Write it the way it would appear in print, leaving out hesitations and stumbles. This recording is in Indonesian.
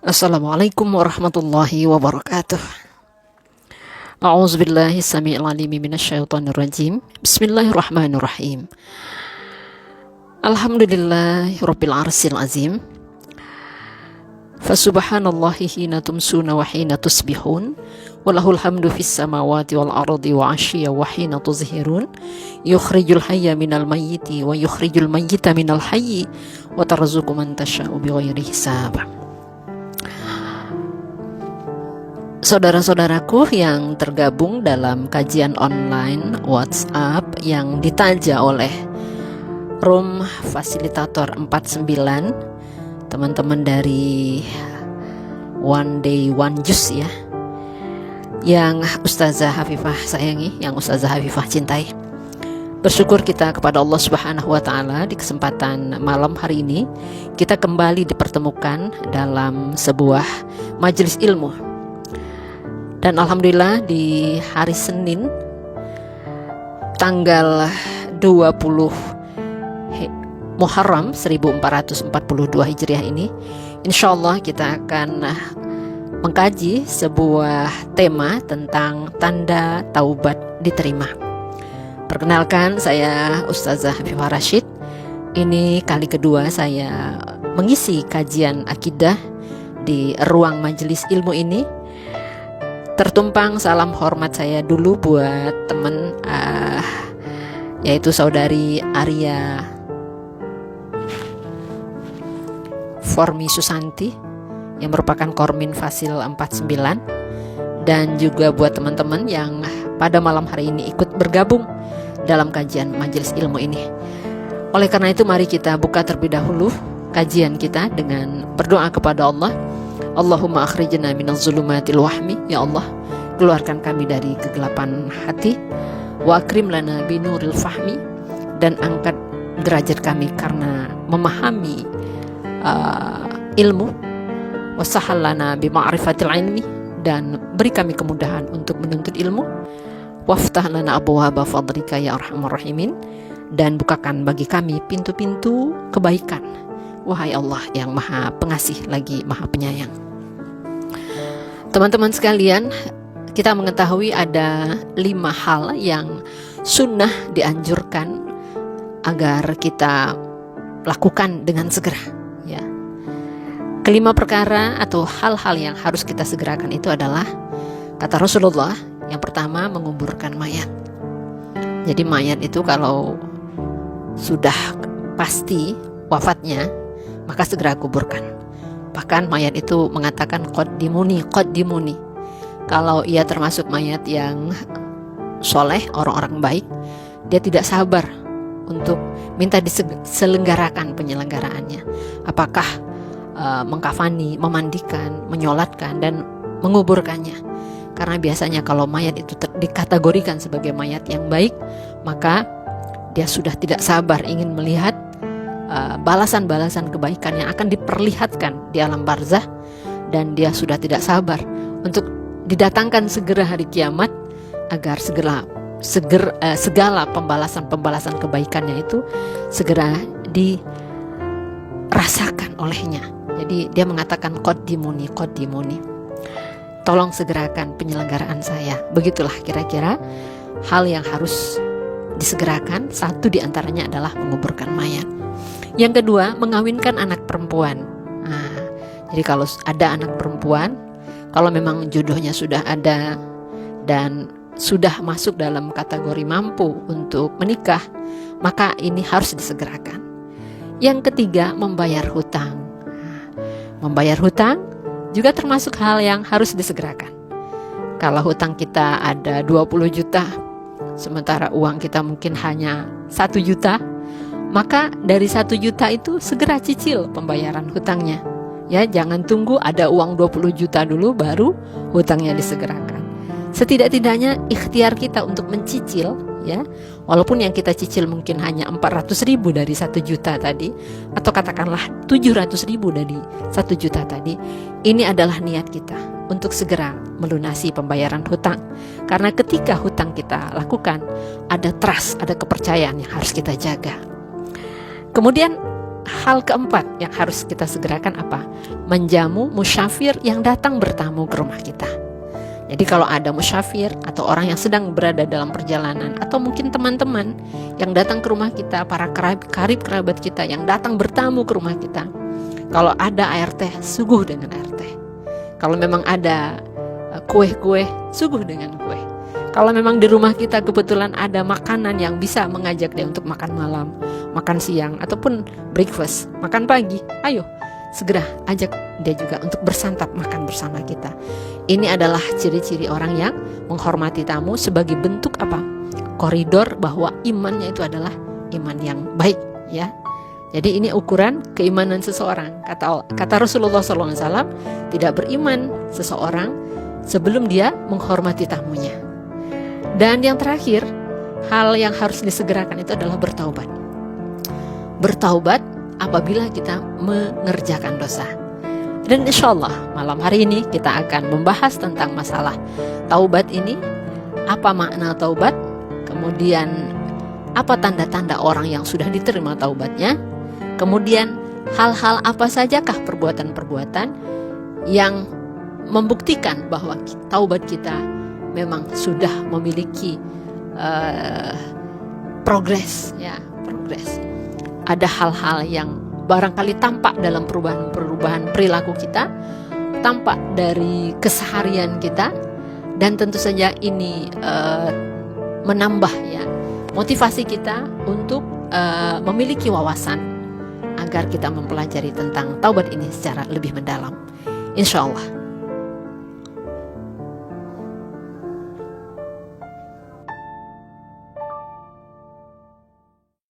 Assalamualaikum warahmatullahi wabarakatuh. A'udzubillahi samii'il 'aliim minasyaitonir rajim. Bismillahirrahmanirrahim. Alhamdulillahi rabbil arsyil azim. Fasubhanallahi hina tumsuna wa hina tusbihun. Walahul hamdu fis samawati wal ardi wa 'ashiyya wa hina tuzhirun. Yukhrijul hayya minal mayyiti wa yukhrijul mayyita minal hayyi wa tarzuqu man tasya'u bighairi hisab. Saudara-saudaraku yang tergabung dalam kajian online WhatsApp yang ditaja oleh Room Fasilitator 49, teman-teman dari One Day One Juice ya, yang Ustazah Hafifah sayangi, yang Ustazah Hafifah cintai. Bersyukur kita kepada Allah Subhanahu wa Ta'ala di kesempatan malam hari ini kita kembali dipertemukan dalam sebuah majelis ilmu. Dan alhamdulillah di hari Senin tanggal 20 Muharram 1442 Hijriah ini, insya Allah kita akan mengkaji sebuah tema tentang tanda taubat diterima. Perkenalkan, saya Ustazah Hafifah Rashid. Ini kali kedua saya mengisi kajian akidah di ruang majelis ilmu ini. Tertumpang salam hormat saya dulu buat teman yaitu saudari Arya Formi Susanti yang merupakan Kormin Fasil 49, dan juga buat teman-teman yang pada malam hari ini ikut bergabung dalam kajian majelis ilmu ini. Oleh karena itu mari kita buka terlebih dahulu kajian kita dengan berdoa kepada Allah. Allahumma akhrijna minaz zulumatil wahmi, ya Allah, keluarkan kami dari kegelapan hati, wa akrim lana binuril fahmi, dan angkat derajat kami karena memahami ilmu, wa sahhal lana bima'rifatil ilmi, dan beri kami kemudahan untuk menuntut ilmu, waftah lana abwaaba fadlika ya arhamar rahimin, dan bukakan bagi kami pintu-pintu kebaikan, wahai Allah yang maha pengasih lagi maha penyayang. Teman-teman sekalian, kita mengetahui ada 5 hal yang sunnah dianjurkan agar kita lakukan dengan segera ya. Kelima perkara atau hal-hal yang harus kita segerakan itu adalah, kata Rasulullah, yang pertama menguburkan mayat. Jadi mayat itu kalau sudah pasti wafatnya, maka segera kuburkan. Bahkan mayat itu mengatakan qaddimuni. Kalau ia termasuk mayat yang soleh, orang-orang baik, dia tidak sabar untuk minta diselenggarakan penyelenggaraannya. Apakah mengkafani, memandikan, menyolatkan, dan menguburkannya. Karena biasanya kalau mayat itu dikategorikan sebagai mayat yang baik, maka dia sudah tidak sabar ingin melihat balasan-balasan kebaikan yang akan diperlihatkan di alam barzah, dan dia sudah tidak sabar untuk didatangkan segera hari kiamat agar segala pembalasan kebaikannya itu segera dirasakan olehnya. Jadi dia mengatakan qaddimuni, tolong segerakan penyelenggaraan saya. Begitulah kira-kira hal yang harus disegerakan. Satu diantaranya adalah menguburkan mayat. Yang kedua, mengawinkan anak perempuan. Jadi kalau ada anak perempuan, kalau memang jodohnya sudah ada dan sudah masuk dalam kategori mampu untuk menikah, maka ini harus disegerakan. Yang ketiga, membayar hutang. Membayar hutang juga termasuk hal yang harus disegerakan. Kalau hutang kita ada 20 juta, sementara uang kita mungkin hanya 1 juta, maka dari 1 juta itu segera cicil pembayaran hutangnya. Ya, jangan tunggu ada uang 20 juta dulu baru hutangnya disegerakan. Setidak-tidaknya ikhtiar kita untuk mencicil ya, walaupun yang kita cicil mungkin hanya 400.000 dari 1 juta tadi, atau katakanlah 700.000 dari 1 juta tadi, ini adalah niat kita untuk segera melunasi pembayaran hutang. Karena ketika hutang kita lakukan, ada trust, ada kepercayaan yang harus kita jaga. Kemudian hal keempat yang harus kita segerakan apa? menjamu musyafir yang datang bertamu ke rumah kita. Jadi kalau ada musyafir atau orang yang sedang berada dalam perjalanan, atau mungkin teman-teman yang datang ke rumah kita, para karib kerabat kita yang datang bertamu ke rumah kita, kalau ada air teh, suguh dengan air teh. Kalau memang ada kue-kue, suguh dengan kue. Kalau memang di rumah kita kebetulan ada makanan yang bisa mengajak dia untuk makan malam, makan siang, ataupun breakfast, makan pagi, ayo segera ajak dia juga untuk bersantap makan bersama kita. Ini adalah ciri-ciri orang yang menghormati tamu sebagai bentuk apa? Koridor bahwa imannya itu adalah iman yang baik, ya. Jadi ini ukuran keimanan seseorang. Kata Rasulullah SAW, tidak beriman seseorang sebelum dia menghormati tamunya. Dan yang terakhir, hal yang harus disegerakan itu adalah bertaubat. Bertaubat apabila kita mengerjakan dosa. Dan insya Allah malam hari ini kita akan membahas tentang masalah taubat ini. Apa makna taubat? Kemudian apa tanda-tanda orang yang sudah diterima taubatnya? Kemudian hal-hal apa sajakah perbuatan-perbuatan yang membuktikan bahwa taubat kita memang sudah memiliki progres, ya, progres. Ada hal-hal yang barangkali tampak dalam perubahan perilaku kita, tampak dari keseharian kita, dan tentu saja ini menambah, ya, motivasi kita untuk memiliki wawasan agar kita mempelajari tentang taubat ini secara lebih mendalam. Insya Allah.